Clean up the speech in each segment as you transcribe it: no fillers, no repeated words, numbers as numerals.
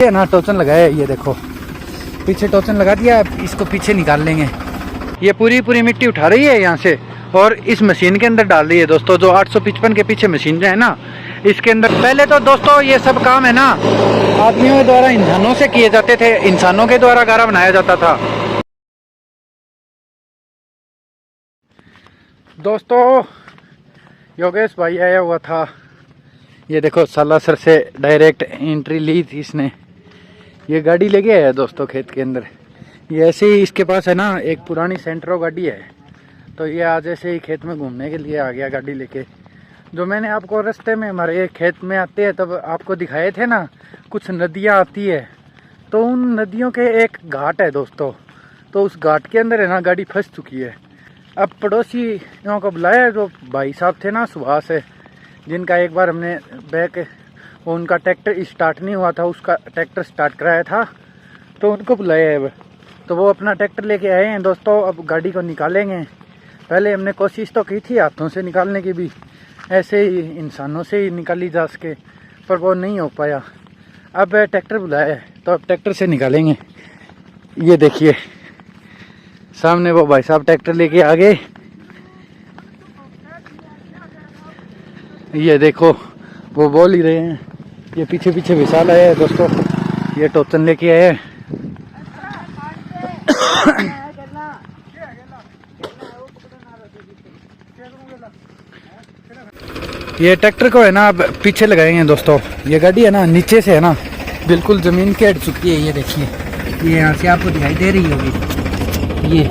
है ना टोचन लगाया है, ये देखो पीछे टोचन लगा दिया। इसको पीछे निकाल लेंगे। ये पूरी मिट्टी उठा रही है यहाँ से और इस मशीन के अंदर डाल रही है दोस्तों। जो 855 के पीछे मशीन है ना, इसके अंदर पहले तो दोस्तों ये सब काम है ना आदमियों के द्वारा, इंसानों से किए जाते थे। इंसानों के द्वारा गारा बनाया जाता था। दोस्तों योगेश भाई आया हुआ था, ये देखो सालासर से डायरेक्ट एंट्री ली थी इसने। ये गाड़ी लेके आया दोस्तों खेत के अंदर। ये ऐसे ही इसके पास है ना एक पुरानी सेंट्रो गाड़ी है, तो ये आज ऐसे ही खेत में घूमने के लिए आ गया गाड़ी लेके। जो मैंने आपको रास्ते में हमारे खेत में आते हैं तब आपको दिखाए थे ना, कुछ नदियाँ आती है, तो उन नदियों के एक घाट है दोस्तों। तो उस घाट के अंदर है ना गाड़ी फंस चुकी है। अब पड़ोसियों को बुलाया, जो भाई साहब थे ना सुभाष है, जिनका एक बार हमने बैक उनका ट्रैक्टर स्टार्ट नहीं हुआ था, उसका ट्रैक्टर स्टार्ट कराया था, तो उनको बुलाया है। तो वो अपना ट्रैक्टर लेके आए हैं दोस्तों। अब गाड़ी को निकालेंगे। पहले हमने कोशिश तो की थी हाथों से निकालने की भी, ऐसे ही इंसानों से ही निकाली जा सके, पर वो नहीं हो पाया। अब ट्रैक्टर बुलाया है तो अब ट्रैक्टर से निकालेंगे। ये देखिए सामने वो भाई साहब ट्रैक्टर लेके आ गए। ये देखो वो बोल ही रहे हैं। ये पीछे पीछे विशाल आया है दोस्तों, ये टोचन लेके आए हैं। ये ट्रैक्टर को है ना अब पीछे लगाएंगे दोस्तों। ये गाड़ी है ना नीचे से है ना बिल्कुल जमीन के हट चुकी है। ये देखिए, ये यहाँ से आपको दिखाई दे रही होगी ये।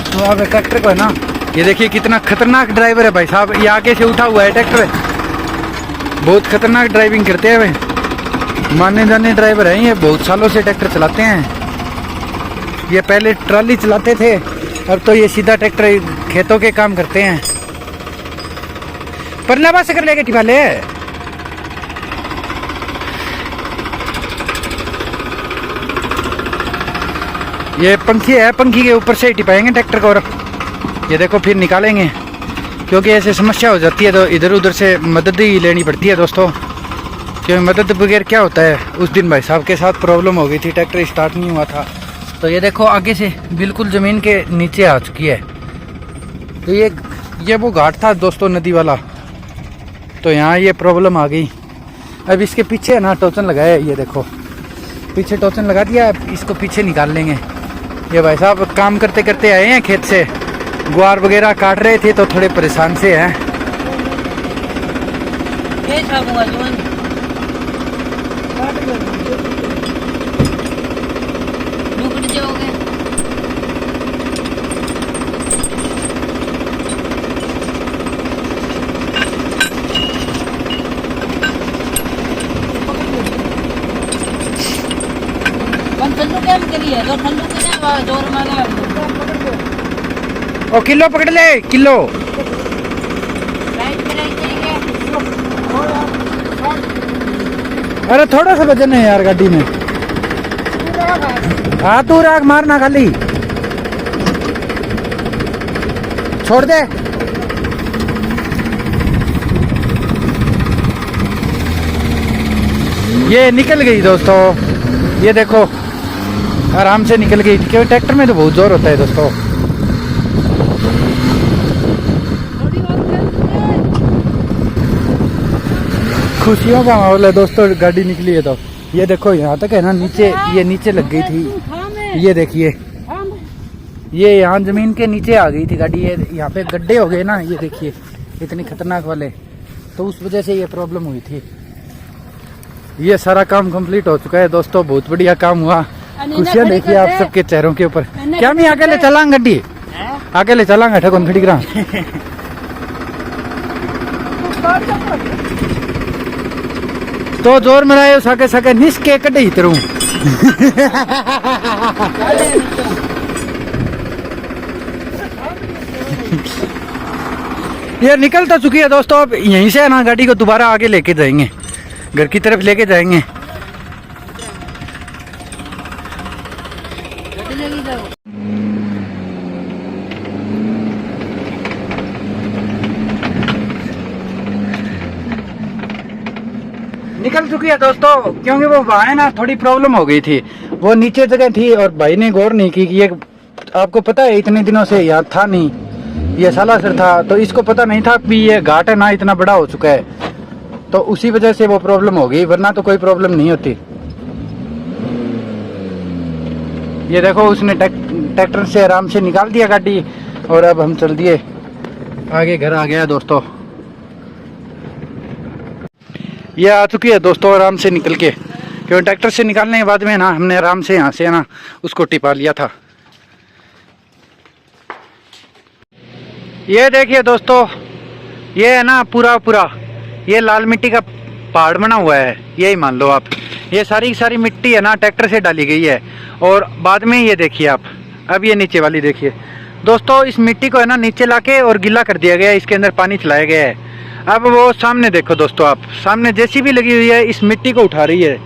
तो अब ट्रैक्टर को है ना, ये देखिए कितना खतरनाक ड्राइवर है भाई साहब। ये आगे से उठा हुआ है ट्रैक्टर, बहुत खतरनाक ड्राइविंग करते हैं वे, माने जाने ड्राइवर हैं ये। बहुत सालों से ट्रैक्टर चलाते हैं। ये पहले ट्रॉली चलाते थे, अब तो ये सीधा ट्रैक्टर खेतों के काम करते हैं। परलावा से कर लेके टिपाले ये पंखी है, पंखी के ऊपर से ही टिपाएंगे ट्रैक्टर को। और ये देखो फिर निकालेंगे, क्योंकि ऐसे समस्या हो जाती है तो इधर उधर से मदद ही लेनी पड़ती है दोस्तों। क्योंकि मदद बगैर क्या होता है। उस दिन भाई साहब के साथ प्रॉब्लम हो गई थी, ट्रैक्टर स्टार्ट नहीं हुआ था। तो ये देखो आगे से बिल्कुल ज़मीन के नीचे आ चुकी है। तो ये वो घाट था दोस्तों नदी वाला, तो यहाँ ये प्रॉब्लम आ गई। अब इसके पीछे है ना टोचन लगाया है, ये देखो पीछे टोचन लगा दिया। इसको पीछे निकाल लेंगे। ये भाई साहब काम करते करते आए हैं खेत से, गुआर वगैरह काट रहे थे तो थोड़े परेशान से हैं। ओ किलो पकड़ ले, किलो। अरे थोड़ा सा वजन है यार गाड़ी में। हाँ तू राग मारना खाली, छोड़ दे। ये निकल गई दोस्तों, ये देखो आराम से निकल गई। क्योंकि ट्रैक्टर में तो बहुत जोर होता है दोस्तों। खुशियों का माहौल है दोस्तों, गाड़ी निकली है। तो ये देखो यहाँ तक है ना नीचे, ये नीचे लग गई थी। ये देखिए ये यहाँ जमीन के नीचे आ गई थी गाड़ी। ये यहाँ पे गड्ढे हो गए ना, ये देखिए इतने खतरनाक वाले, तो उस वजह से ये प्रॉब्लम हुई थी। ये सारा काम कंप्लीट हो चुका है दोस्तों, बहुत बढ़िया काम हुआ। खुशियाँ देखिए आप सबके चेहरों के ऊपर। क्या मैं आगे ले चलांग गड्डी, आगे ले चलांगा ठगन खड़ी करा। तो जोर मरायो साके साके निस्के कटे ही तरू। ये निकल तो चुकी है दोस्तों। अब यहीं से ना गाड़ी को दोबारा आगे लेके जाएंगे, घर की तरफ लेके जाएंगे। निकल चुकी है दोस्तों, क्योंकि वो वहाँ है ना थोड़ी प्रॉब्लम हो गई थी, वो नीचे जगह थी और भाई ने गौर नहीं की कि ये आपको पता है इतने दिनों से यहाँ था नहीं, ये सालासर था, तो इसको पता नहीं था कि ये घाट है ना इतना बड़ा हो चुका है, तो उसी वजह से वो प्रॉब्लम हो गई, वरना तो कोई प्रॉब्लम नहीं होती। ये देखो उसने ट्रैक्टर से आराम से निकाल दिया गाड़ी और अब हम चल दिए आगे, घर आ गया दोस्तों। ये आ चुकी है दोस्तों आराम से निकल के, क्योंकि ट्रैक्टर से निकालने के बाद में ना हमने आराम से यहाँ से ना उसको टिपा लिया था। ये देखिए दोस्तों, ये है ना पूरा ये लाल मिट्टी का पहाड़ बना हुआ है, यही मान लो आप। ये सारी सारी मिट्टी है ना ट्रैक्टर से डाली गई है, और बाद में ये देखिए आप, अब ये नीचे वाली देखिए दोस्तों, इस मिट्टी को है ना नीचे लाके और गिला कर दिया गया है, इसके अंदर पानी चलाया गया है। अब वो सामने देखो दोस्तों आप, सामने जेसीबी लगी हुई है, इस मिट्टी को उठा रही है,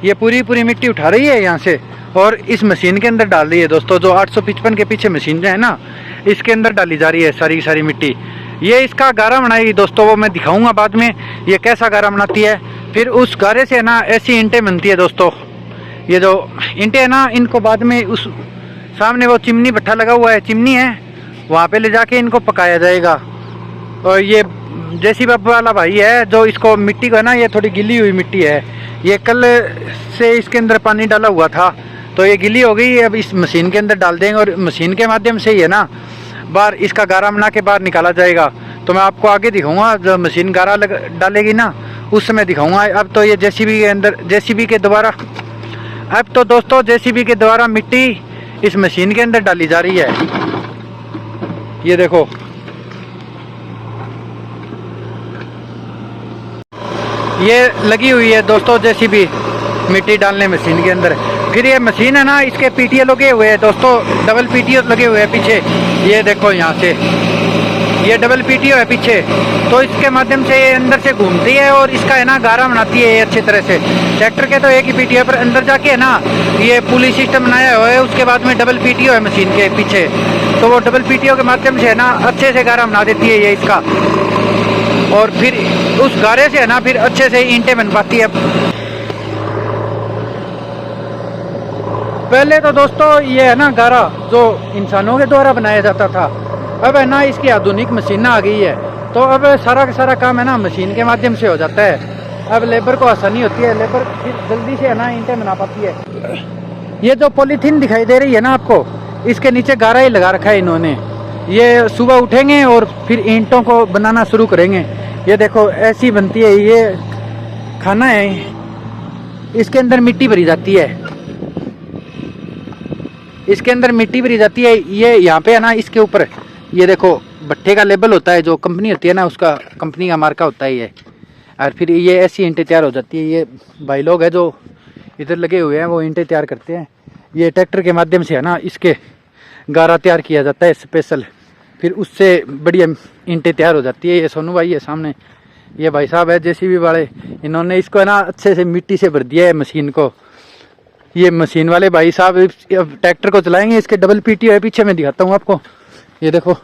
ये पूरी मिट्टी उठा रही है यहाँ से और इस मशीन के अंदर डाल रही है दोस्तों। जो 855 के पीछे मशीन है ना, इसके अंदर डाली जा रही है सारी सारी मिट्टी। ये इसका गारा बनाई दोस्तों, वो मैं दिखाऊंगा बाद में ये कैसा गारा बनाती है। फिर उस गारे से ना ऐसी ईंटें बनती है दोस्तों। ये जो ईंटें है ना, इनको बाद में उस सामने वो चिमनी भट्ठा लगा हुआ है, चिमनी है, वहाँ पे ले जाके इनको पकाया जाएगा। और ये जेसीबी वाला भाई है जो इसको मिट्टी को है ना, ये थोड़ी गिली हुई मिट्टी है, ये कल से इसके अंदर पानी डाला हुआ था तो ये गिली हो गई, अब इस मशीन के अंदर डाल देंगे और मशीन के माध्यम से ही है ना बाहर इसका गारा बना के बाहर निकाला जाएगा। तो मैं आपको आगे दिखाऊंगा, जब मशीन गारा डालेगी ना उस समय दिखाऊंगा। अब तो ये जेसीबी के अंदर, जेसीबी के द्वारा, अब तो दोस्तों जेसीबी के द्वारा मिट्टी इस मशीन के अंदर डाली जा रही है। ये देखो, ये लगी हुई है दोस्तों जेसीबी मिट्टी डालने मशीन के अंदर। फिर ये मशीन है ना, इसके पीटीए लगे हुए हैं दोस्तों, डबल पीटीए लगे हुए हैं पीछे, ये देखो यहाँ से ये डबल पीटीए है पीछे, तो इसके माध्यम से ये अंदर से घूमती है और इसका है ना गारा बनाती है ये अच्छी तरह से। ट्रैक्टर के तो एक ही पीटीए पर अंदर जाके है ना ये पुली सिस्टम बनाया हुआ है, उसके बाद में डबल पीटीए है मशीन के पीछे, तो वो डबल पीटीए के माध्यम से है ना अच्छे से गारा बना देती है ये इसका, और फिर उस गारे से है ना फिर अच्छे से ईंटें बन पाती है। पहले तो दोस्तों ये है ना गारा जो इंसानों के द्वारा बनाया जाता था, अब है ना इसकी आधुनिक मशीन आ गई है, तो अब सारा का सारा काम है ना मशीन के माध्यम से हो जाता है। अब लेबर को आसानी होती है, लेबर फिर जल्दी से है ना ईंटें बना पाती है। ये जो पॉलीथीन दिखाई दे रही है ना आपको, इसके नीचे गारा ही लगा रखा है इन्होंने। ये सुबह उठेंगे और फिर ईंटों को बनाना शुरू करेंगे। ये देखो ऐसी बनती है, ये खाना है, इसके अंदर मिट्टी भरी जाती है, इसके अंदर मिट्टी भरी जाती है। ये यहाँ पे है ना इसके ऊपर ये देखो भट्ठे का लेबल होता है, जो कंपनी होती है ना उसका कंपनी का मार्का होता है ये, और फिर ये ऐसी ईंटें तैयार हो जाती है। ये भाई लोग है जो इधर लगे हुए हैं वो ईंटें तैयार करते हैं। ये ट्रैक्टर के माध्यम से है ना इसके गारा तैयार किया जाता है स्पेशल, फिर उससे बढ़िया ईंटें तैयार हो जाती है। ये सोनू भाई है सामने, ये भाई साहब है जेसीबी वाले, इन्होंने इसको है ना अच्छे से मिट्टी से भर दिया है मशीन को। ये मशीन वाले भाई साहब ट्रैक्टर को चलाएंगे, इसके डबल पीटी है पीछे, मैं दिखाता हूँ आपको। ये देखो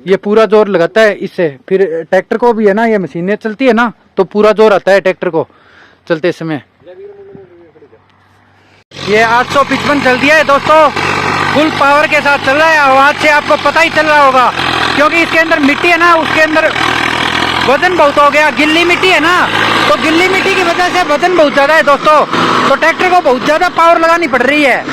ये पूरा जोर लगाता है इससे, फिर ट्रैक्टर को भी है ना, ये मशीनें चलती है ना तो पूरा जोर आता है ट्रैक्टर को चलते समय। ये 855 चल दिया है दोस्तों, फुल पावर के साथ चल रहा है। आवाज से आपको पता ही चल रहा होगा, क्योंकि इसके अंदर मिट्टी है ना, उसके अंदर वजन बहुत हो गया, गिल्ली मिट्टी है ना, तो गिल्ली मिट्टी की वजह से वजन बहुत ज्यादा है दोस्तों, तो ट्रैक्टर को बहुत ज्यादा पावर लगानी पड़ रही है।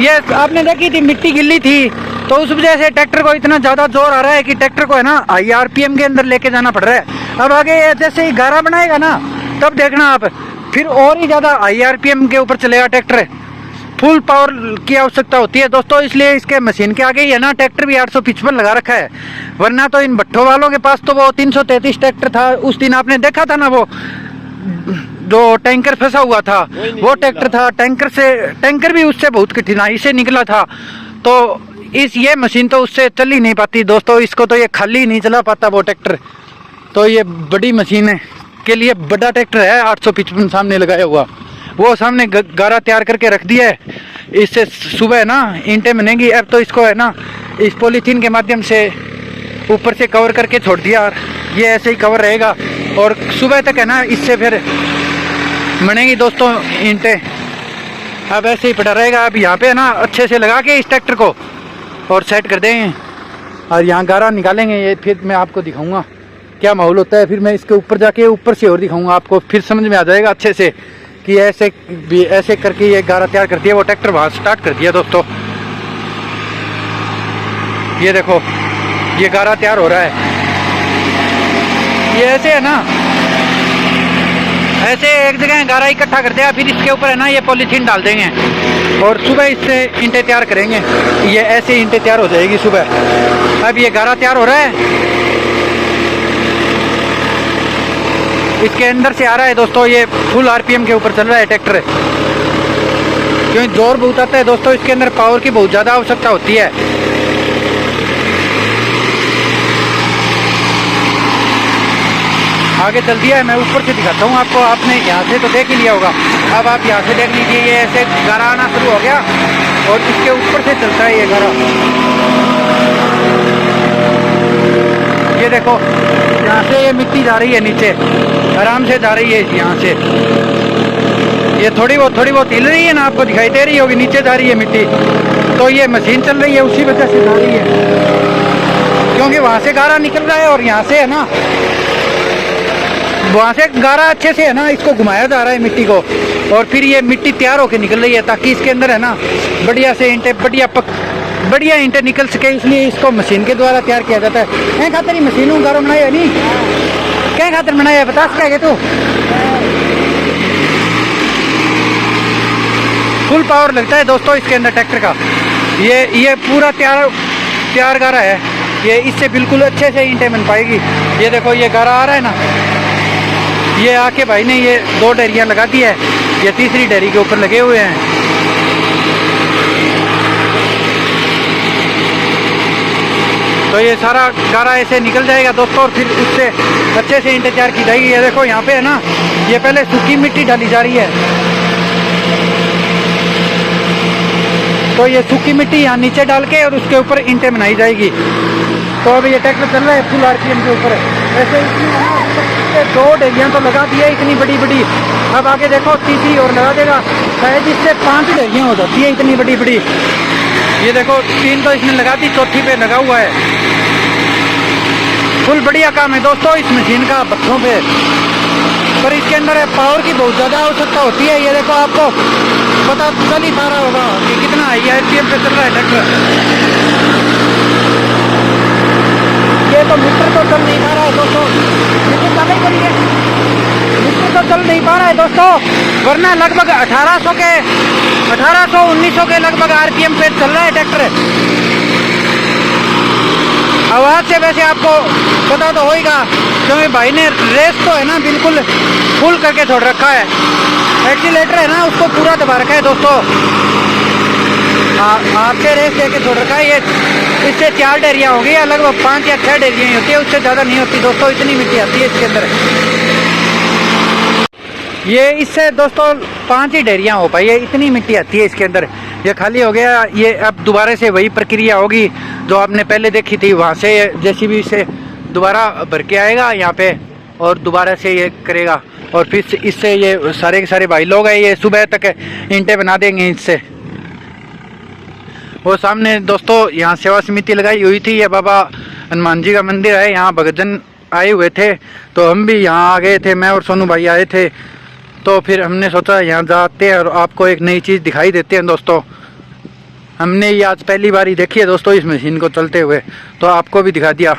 ये आपने देखी थी मिट्टी गिल्ली थी, तो उस वजह से ट्रैक्टर को इतना ज्यादा जोर आ रहा है कि ट्रैक्टर को है ना हाई आरपीएम के अंदर लेके जाना पड़ रहा है। अब आगे जैसे ही गारा बनाएगा ना, तब देखना आप, फिर और ही ज्यादा हाई आरपीएम के ऊपर चलेगा ट्रैक्टर, फुल पावर की आवश्यकता होती है दोस्तों। इसलिए इसके मशीन के आगे ही है ना ट्रैक्टर भी 855 लगा रखा है, वरना तो इन भट्ठों वालों के पास तो वो 333 ट्रैक्टर था। उस दिन आपने देखा था ना, वो जो टैंकर फंसा हुआ था वो ट्रैक्टर था, टैंकर भी उससे बहुत कठिनाई से निकला था। तो ये मशीन तो उससे चल ही नहीं पाती दोस्तों, इसको तो ये खाली नहीं चला पाता वो ट्रैक्टर। तो ये बड़ी मशीन है के लिए बड़ा ट्रैक्टर है 855 सामने लगाया हुआ, वो सामने गारा तैयार करके रख दिया है। इससे सुबह ना ईंटें बनेंगी। अब तो इसको है ना इस पॉलीथीन के माध्यम से ऊपर से कवर करके छोड़ दिया, ये ऐसे ही कवर रहेगा और सुबह तक है ना इससे फिर बनेगी दोस्तों ईंटें। अब ऐसे ही पड़ा रहेगा। अब यहाँ पे है ना अच्छे से लगा के इस ट्रैक्टर को और सेट कर देंगे और यहाँ गारा निकालेंगे। ये फिर मैं आपको दिखाऊंगा क्या माहौल होता है। फिर मैं इसके ऊपर जाके ऊपर से और दिखाऊंगा आपको, फिर समझ में आ जाएगा अच्छे से कि ऐसे करके ये गारा तैयार कर दिया। वो ट्रैक्टर वहाँ स्टार्ट कर दिया दोस्तों। ये देखो ये गारा तैयार हो रहा है। ये ऐसे है ना, ऐसे एक जगह गारा इकट्ठा कर दिया, फिर इसके ऊपर है ना ये पॉलीथीन डाल देंगे और सुबह इससे ईंटें तैयार करेंगे। ये ऐसे ईंटें तैयार हो जाएगी सुबह। अब ये गारा तैयार हो रहा है, इसके अंदर से आ रहा है दोस्तों। ये फुल आरपीएम के ऊपर चल रहा है ट्रैक्टर, क्योंकि जोर बहुत आता है दोस्तों। इसके अंदर पावर की बहुत ज़्यादा आवश्यकता होती है। आगे चल दिया है, मैं ऊपर से दिखाता हूँ आपको। आपने यहाँ से तो देख ही लिया होगा, अब आप यहाँ से देख लीजिए। ये ऐसे गारा आना शुरू हो गया और इसके ऊपर से चलता है ये गारा। ये देखो यहाँ से ये मिट्टी जा रही है नीचे, आराम से जा रही है यहाँ से। ये थोड़ी बहुत हिल रही है ना, आपको दिखाई दे रही होगी, नीचे जा रही है मिट्टी। तो ये मशीन चल रही है, उसी वजह से जा रही है, क्योंकि वहाँ से गारा निकल रहा है और यहाँ से है ना, वहाँ से गारा अच्छे से है ना इसको घुमाया जा रहा है मिट्टी को, और फिर ये मिट्टी तैयार होकर निकल रही है ताकि इसके अंदर है ना बढ़िया से ईंटें बढ़िया ईंटें निकल सके। इसलिए इसको मशीन के द्वारा तैयार किया जाता है। क्या खातर ही मशीनों गारा बनाया है नहीं, क्या खातर बनाया है बता सकेगा तू? फुल पावर लगता है दोस्तों इसके अंदर ट्रैक्टर का। ये पूरा तैयार गारा है, ये इससे बिल्कुल अच्छे से ईंटें बन पाएगी। ये देखो ये गारा आ रहा है ना, ये आके भाई ने ये 2 डेरियाँ लगा दी है, ये तीसरी डेरी के ऊपर लगे हुए हैं। तो ये सारा गारा ऐसे निकल जाएगा दोस्तों और फिर उससे अच्छे से ईंटें तैयार की जाएगी। ये देखो यहाँ पे है ना, ये पहले सूखी मिट्टी डाली जा रही है, तो ये सूखी मिट्टी यहाँ नीचे डाल के और उसके ऊपर ईंटें बनाई जाएगी। तो अभी ये ट्रैक्टर चल रहा है फुल आरपीएम के ऊपर। ऐसे इसमें 2 डेरियाँ तो लगा दी है इतनी बड़ी। अब आगे देखो तीसरी और लगा देगा, शायद इससे 5 डेरियाँ हो जाती है इतनी बड़ी। ये देखो 3 तो इसने लगा दी, चौथी पे लगा हुआ है। फुल बढ़िया काम है दोस्तों इस मशीन का बच्चों पे, पर इसके अंदर पावर की बहुत ज़्यादा आवश्यकता होती है। ये देखो आपको पता चल ही पा रहा होगा कि कितना हाई आरपीएम पे चल रहा है ट्रैक्टर। ये तो मीटर तो चल नहीं पा रहा है दोस्तों, मीटर तो चल नहीं पा रहा है दोस्तों, वरना लगभग 1800-1900 के लगभग आरपीएम पे चल रहा है ट्रैक्टर। आवाज़ से वैसे आपको पता तो होगा, क्योंकि भाई ने रेस तो है ना बिल्कुल फुल करके छोड़ रखा है। एक्सीलेटर है ना उसको पूरा दबा रखा है दोस्तों, आपसे रेस देके छोड़ रखा है। ये इससे 4 डेरियाँ होंगी या लगभग 5 या 6 डेरियाँ होती है, उससे ज़्यादा नहीं होती दोस्तों। इतनी मिट्टी आती है इसके अंदर। ये इससे दोस्तों 5 ही डेरियाँ हो पाई है, इतनी मिट्टी आती है इसके अंदर। ये खाली हो गया, ये अब दोबारा से वही प्रक्रिया होगी जो आपने पहले देखी थी। वहाँ से जेसीबी से दोबारा भर के आएगा यहाँ पे और दोबारा से ये करेगा, और फिर इससे ये सारे के सारे भाई लोग हैं, ये सुबह तक ईंटें बना देंगे इससे। वो सामने दोस्तों यहाँ सेवा समिति लगाई हुई थी, ये बाबा हनुमान जी का मंदिर है, यहाँ भक्तजन आए हुए थे, तो हम भी यहाँ आ गए थे, मैं और सोनू भाई आए थे। तो फिर हमने सोचा यहाँ जाते हैं और आपको एक नई चीज़ दिखाई देते हैं दोस्तों। हमने ये आज पहली बार ही देखी है दोस्तों इस मशीन को चलते हुए, तो आपको भी दिखा दिया।